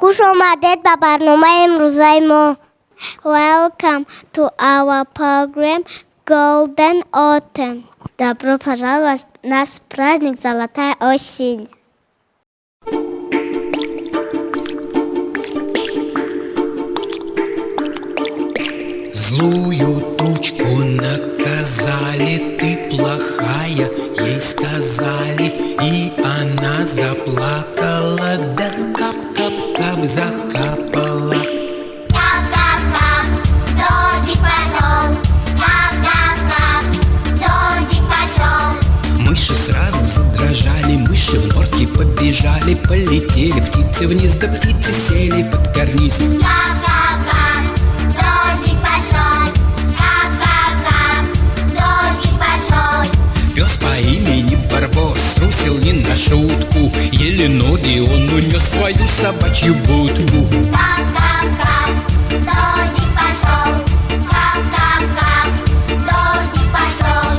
Хуш омадед ба барномаи имрӯзаи мо. Welcome to our program Golden Autumn. Добро пожаловать в наш праздник Золотая осень. Злую тучку наказали, ты плохая, ей сказали, и она заплакала, да кап-кап-кап закапала. Кап-кап-кап, дождик пошел, кап-кап-кап, дождик пошел. Мыши сразу задрожали, мыши в норке побежали, полетели птицы вниз, да птицы сели под карниз. Кап-кап-кап, дождик пошел, кап-кап-кап, дождик пошел. Пес по имени Барбос трусил не на шутку, еле ноги он унес свою собачью будку. Кап-кап-кап, дождик пошел, кап-кап-кап, дождик пошел.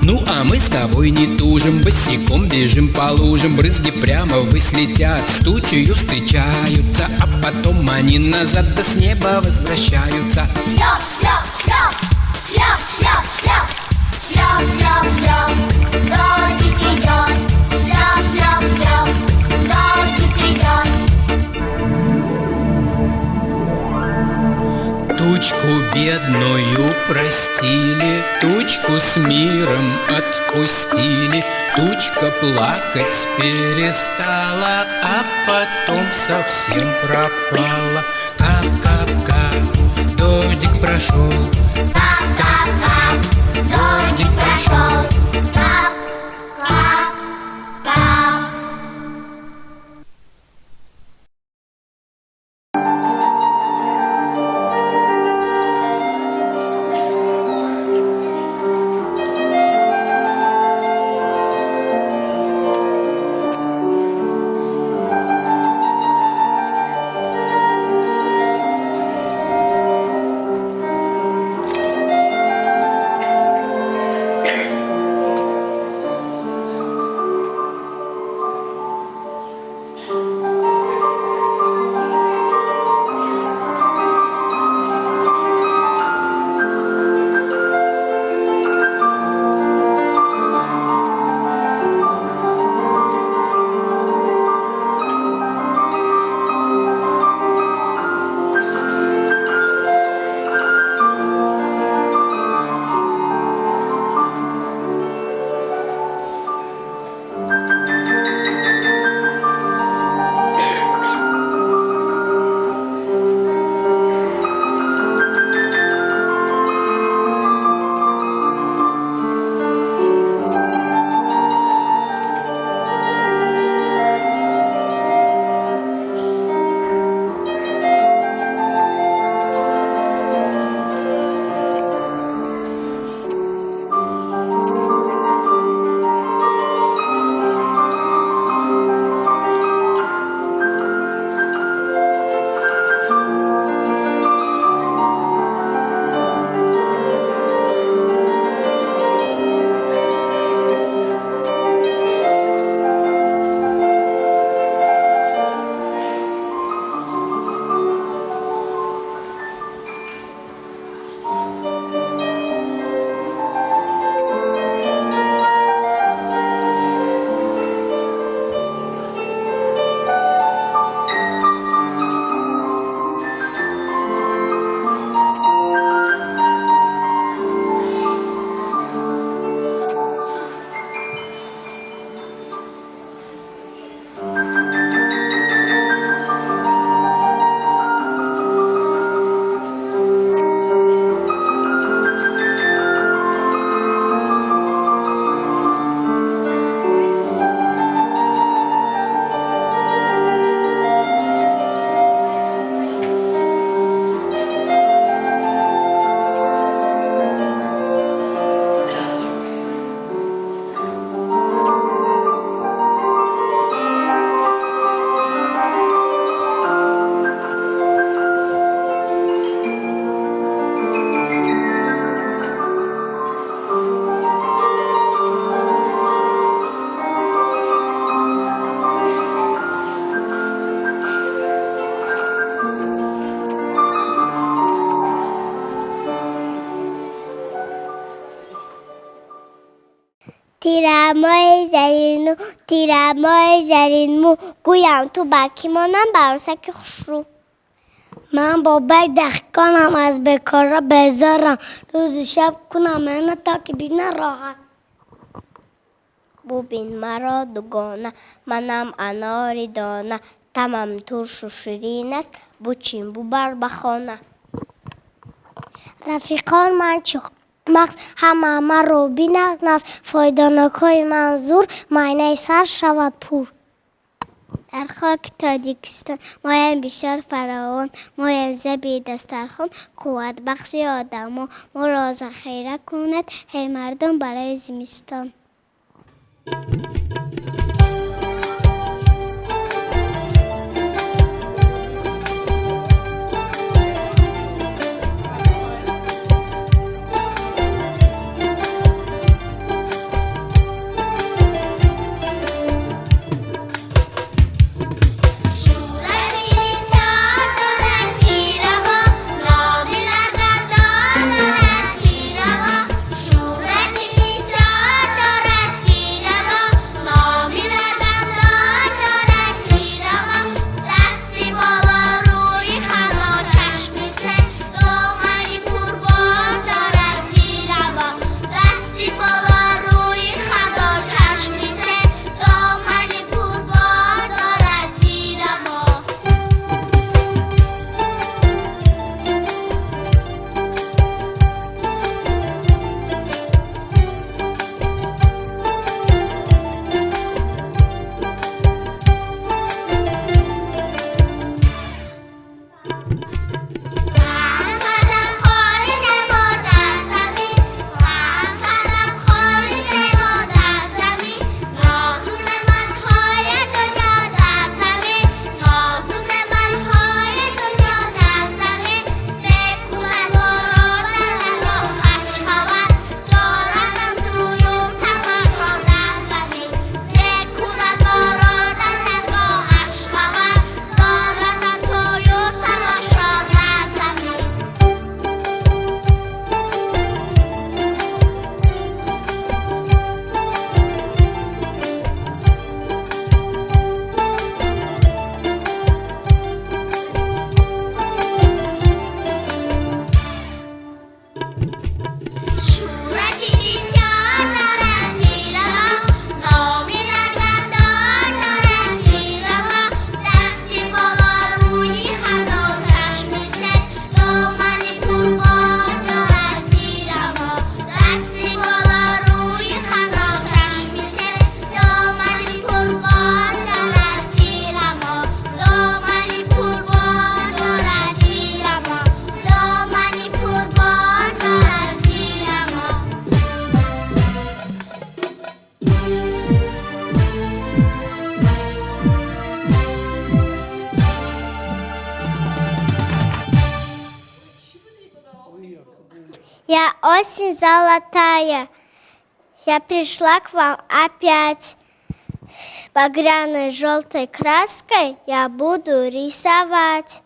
Ну а мы с тобой не тужим, босиком бежим по лужам, брызги прямо ввысь летят, с тучею встречаются, а потом они назад да с неба возвращаются. Шлеп, шлеп, шлеп, шлеп, шлеп, шлеп, шлеп, шлеп, шлеп, дождик идет, шлеп, шлеп, шлеп, дождик идет. Тучку бедную простили, тучку с миром отпустили, тучка плакать перестала, а потом совсем пропала. Кап-кап-кап, дождик прошел, Кап-кап-кап, дождик прошел, кап-кап-кап. تیرامای زرینو تیرامای زرین مو گویم تو بکی مانم براسک خوشرو. من با بک دخکانم از بکارا بذارم روز شب کنم من تا که بینه راحت. ببین مرا دوگانه منم اناری دانه تمام ترش و شیرین است بچین بو بر بخانه. رفیقان من چو مغز همه رو بینند از فایدانکای منظور معنی سر شود پور. در خاک تاجیکستان مایم بیشتر فراوان مایم زبی دسترخوان قوت بخشی آدم و ما را ذخیره کند هی مردم برای زمستان. Я осень золотая, я пришла к вам опять. Багряной желтой краской я буду рисовать.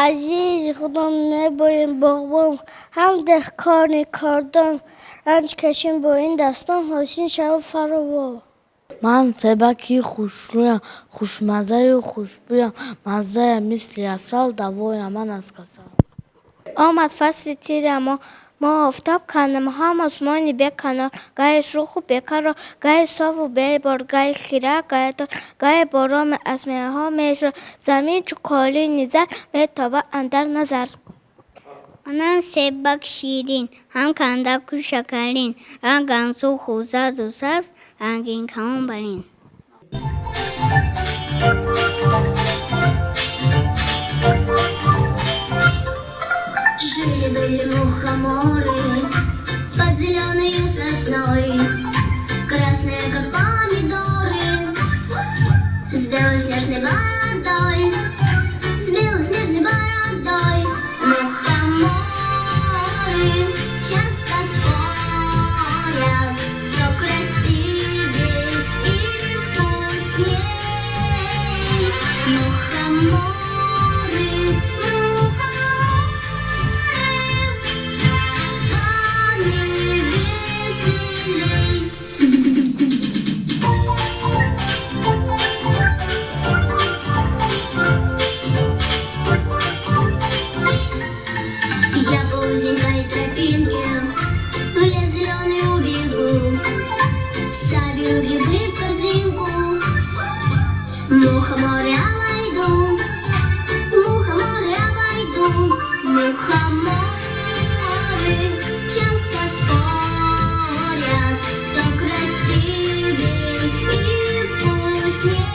азиз худом мебоем боғбон, ҳам деҳқони кордон, ранҷ кашем бо ин дастон, ҳосин шавад фарово. Ман себаки хушрӯям, хушмаззаю хушбӯям, маззаям мисли асал, давоям ман аз касал. Омад фасли тирамоҳ, мо офтоб кандем, ҳам осмони беканор, гаҳе шуху бекарор, гаҳе сову бебор, гаҳе хира, гаҳе тор, гаҳе борон аз меҳаҳо мешӯрад, замин чу қолини зар метобад андар назар. Онам себак ширин, ҳам кандаку шакарин, рангам суху зарду сабз, рангин камон балин. Жили-были мухоморы под зеленою сосной, красные, как помидоры, с белоснежной бородой, с белоснежной бородой. Мухоморы часто спорят, кто красивей и вкусней. Мухоморы, с вами веселей. Я по узенькой тропинке в лес зеленый убегу, соберу грибы в корзинку, мухоморы обойду, мухоморы обойду. Мухоморы часто спорят, кто красивей и вкусней.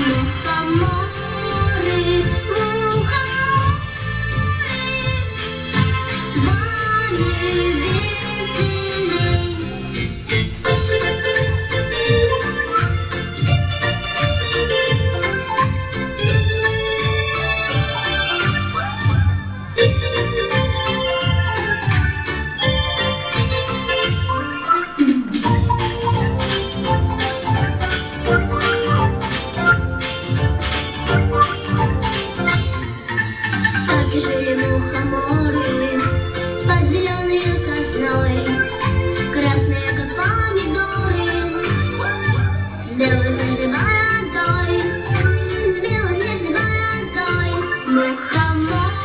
Мухоморы, с вами веселей. Так и жили мухоморы под зеленою сосной, красные, как помидоры, с белоснежной бородой, с белоснежной бородой. Мухоморы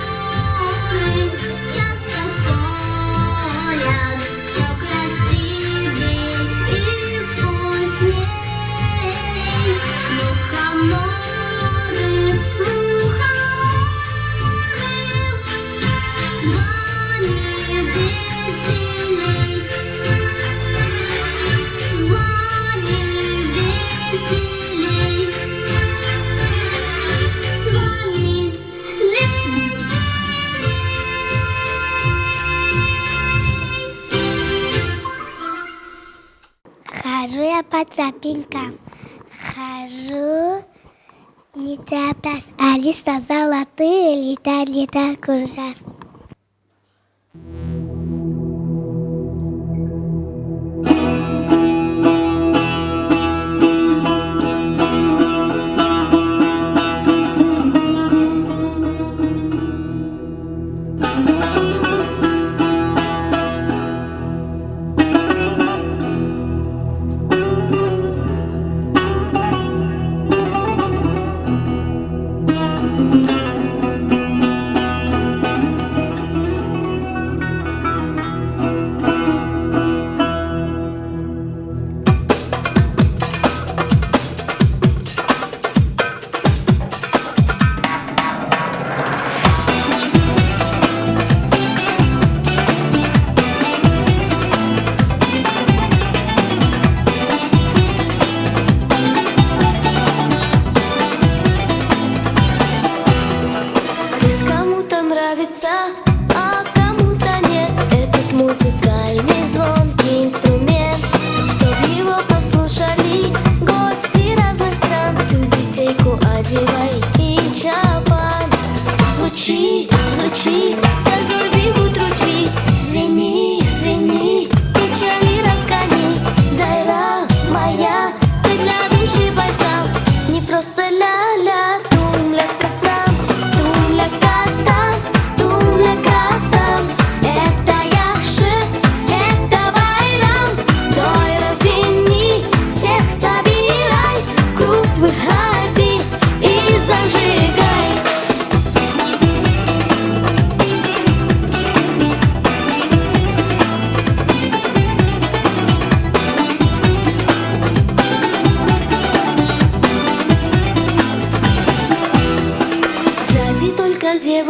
часто спорят, кто красивей и вкусней. Мухоморы, с вами веселей, с вами веселей, с вами Хожу я по тропинкам, хожу, не торопясь, а листа золотые летают, летают, кружась.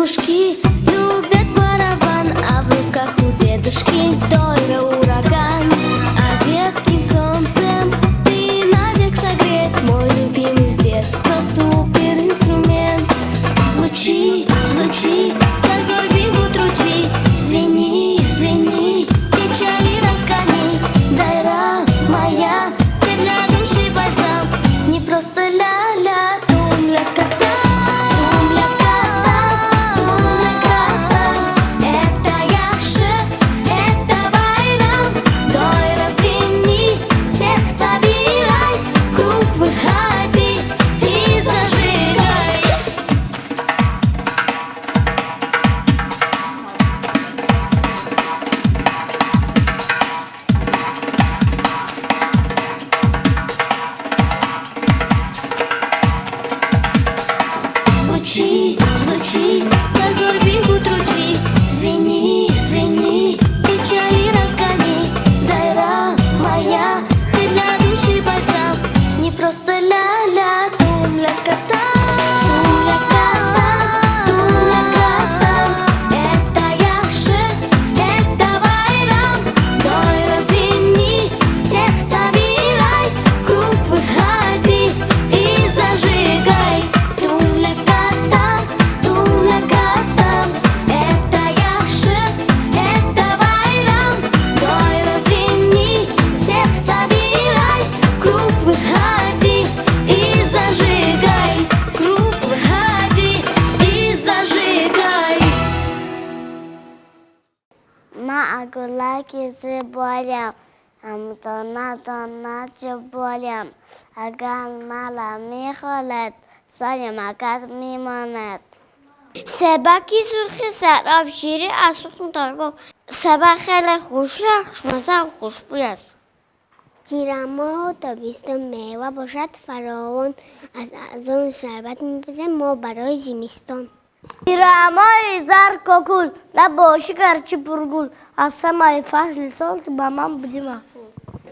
Лягушки любят барабан, а в руках у дедушки только ураган. Азиатским солнцем ты навек согрет, мой любимый с детства суперинструмент. Звучи, звучи, как золь бегут ручьи. Звени, звени, печали разгони. Дайра моя, ты для души бальзам. Не просто ля-ля, тум-ля-кота. Звучи, звучи, как золь бегут ручьи. Звени, звени, печали разгони. Дайра моя, ты для души бальзам. Не просто ля-ля, тум-ля-кота. Тум-ля-кота, тум-ля-кота. Это яхши, это байрам. Дой развени, всех собирай. В круг выходи и зажигай. Тум-ля-кота, тум-ля-кота. Это яхши, это байрам. Дой развени, всех собирай. В круг выходи и зажигай. В круг выходи и зажигай. Ма агулаки зеболям, амтона чеболям. Агар мала михолет, саямагат мимонет. Себаки сухи сараб شیری از سخن ترباب. سبا خیلی خوشمزه و خوشبوی است. تیرماه و تابستان میوه باشد فراوان، از آن شربت میپزه ما برای زمستان. تیرماهی زر کوکول نباشی گرچه پرگول، از سمای فصل سال تو با من بودی محفول.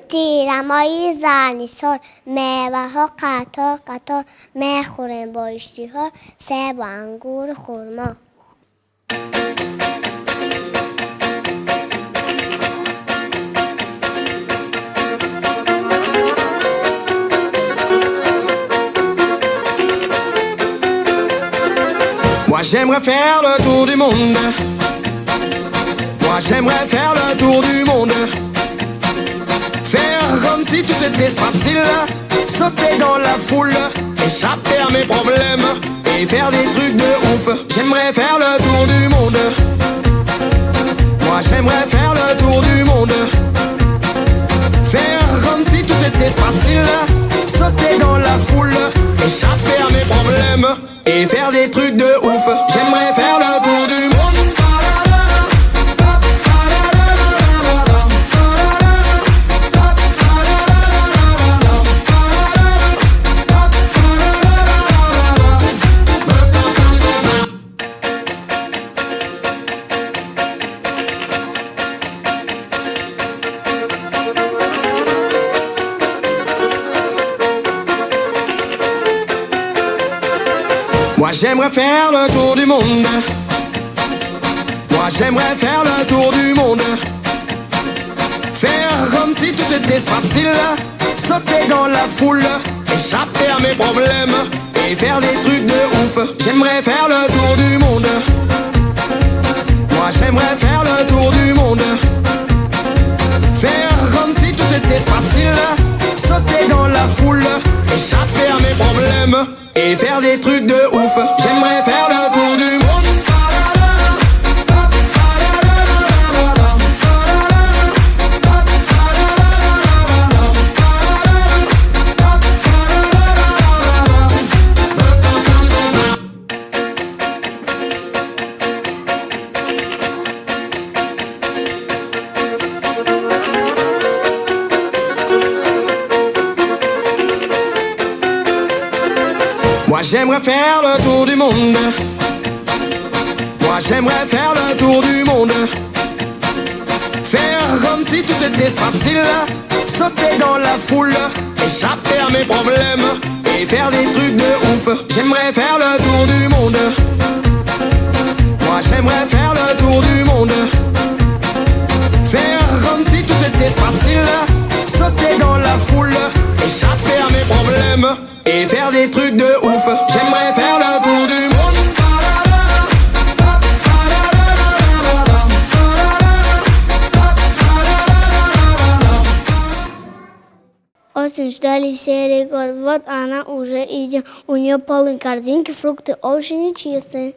تیرماه زرنیسار میوه ها قطار قطار میخوریم با اشتها، سیب و انگور خرما. Moi j'aimerais faire le tour du monde. Moi j'aimerais faire le tour du monde. Faire comme si tout était facile. Sauter dans la foule, échapper à mes problèmes et faire des trucs de ouf. J'aimerais faire le tour du monde. Moi j'aimerais faire le tour du monde. Faire comme si tout était facile. Sauter dans la foule, échapper à mes problèmes et faire des trucs de ouf. J'aimerais faire le tour du monde. Moi j'aimerais faire le tour du monde. Moi j'aimerais faire le tour du monde. Faire comme si tout était facile. Sauter dans la foule, échapper à mes problèmes et faire des trucs de ouf. J'aimerais faire le tour du monde. Moi j'aimerais faire le tour du monde. Faire comme si tout était facile. Sauter dans la foule, échapper à mes problèmes et faire des trucs de ouf. J'aimerais faire le tour du monde. Moi j'aimerais faire le tour du monde. Moi j'aimerais faire le tour du monde. Faire comme si tout était facile. Sauter dans la foule, échapper à mes problèmes et faire des trucs de ouf. J'aimerais faire le tour du monde. j'aimerais faire le tour du monde. Faire comme si tout était facile, sauter dans la foule, échapper à mes problèmes et faire des trucs de ouf. J'aimerais faire le tour du monde. Очень ждали серый год, вот она уже идет. У нее полны корзинки, фрукты очень чистые.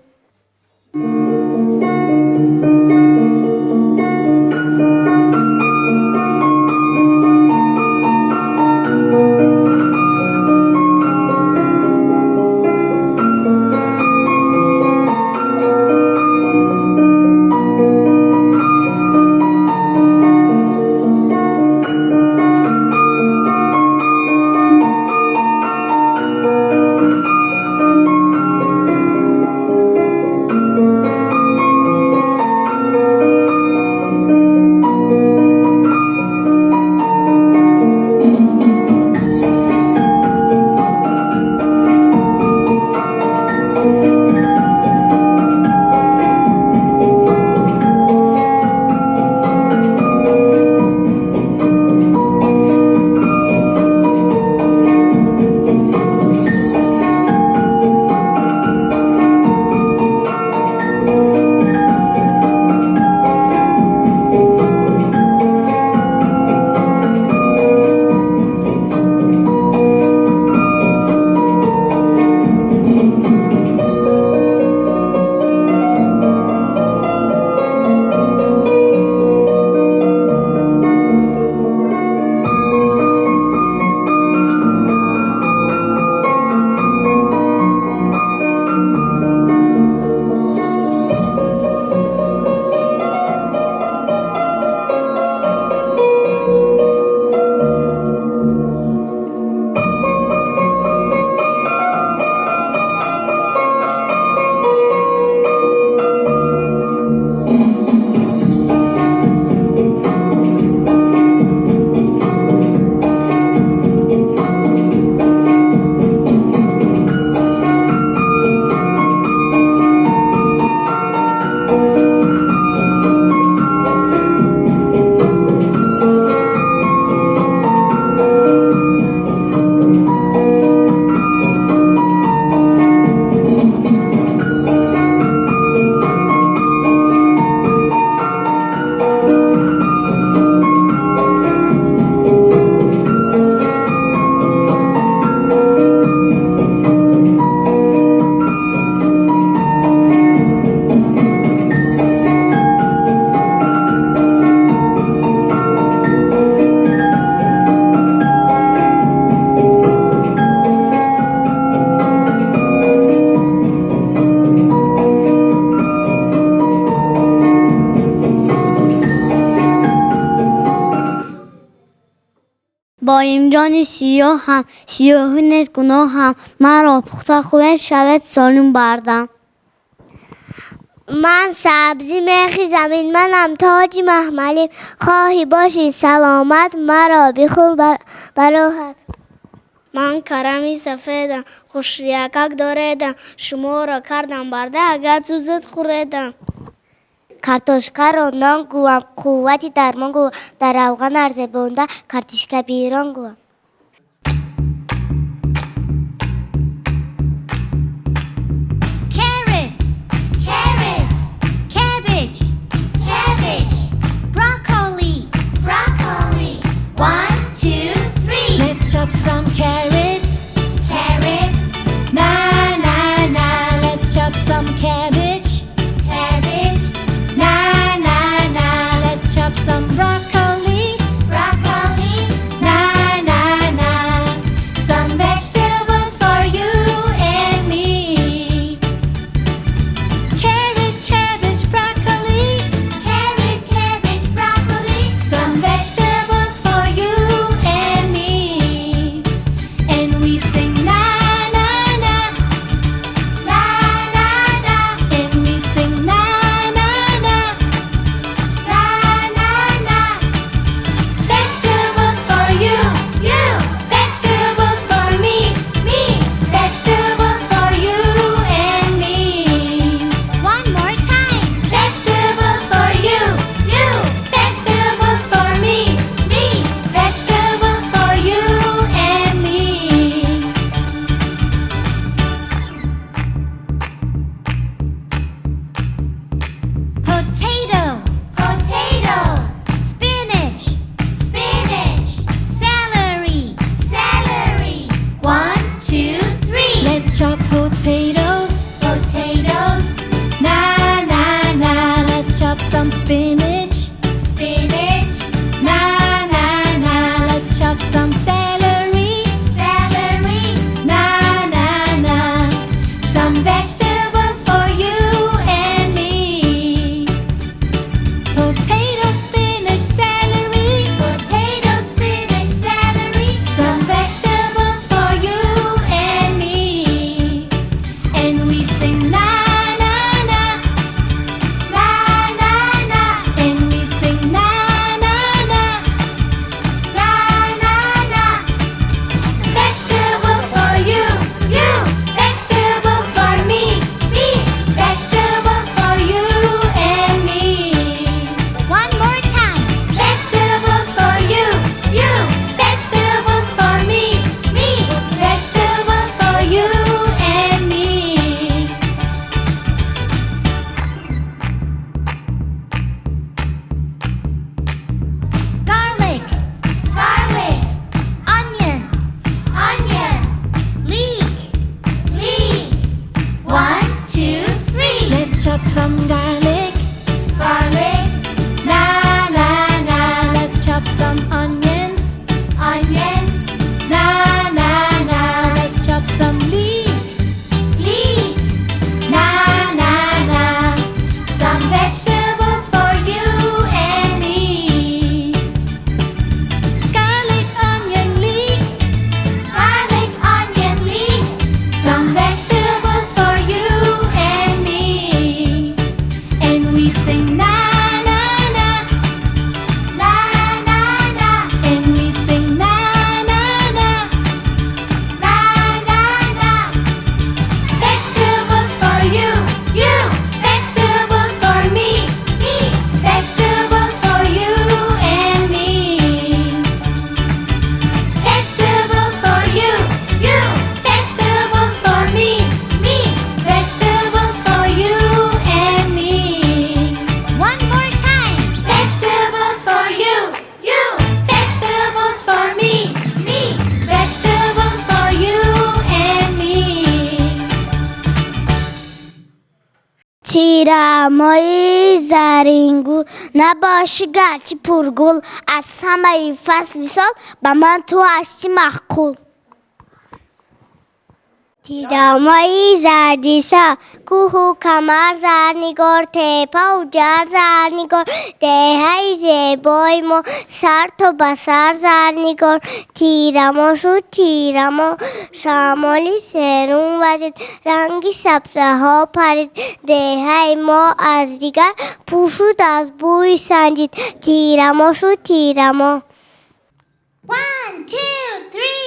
با این جان سیاه هم سیاهی گناه هم مرا پخته خوی شود سالم بردم. من سبزی مرخی زمین منم تاج محملی خواهی باشی سلامت مرا بخور براحت. من کرمی سفیدم خوش یکک داریدم شما را کردم برده اگر زود خوریدم. کارتوشکا راندان گویم قوتی درمان گویم در روغن عرضه بونده کارتیشکا بیران گویم. Carrot, carrot, cabbage, cabbage, broccoli, broccoli. 1, 2, 3. Let's chop some carrots. Carrots, Na na na. Let's chop some cabbage. cabbage, Na na na. Let's chop some broccoli. broccoli. Na na تیرماهی زرین گل نباشی گرچه پرگل از همه فصل سال به من تو هستی محقول تیرماهی زردیسا کوه و کمر زرنگار تپه و جر زرنگار دهه زیبای ما سر تا بسر زرنگار تیرما شد تیرما شمالی سرون وزید رنگی سبزه ها پرید دهه ما از دیگر پوشود از بوی سنجید تیرما شد تیرما 1, 2, 3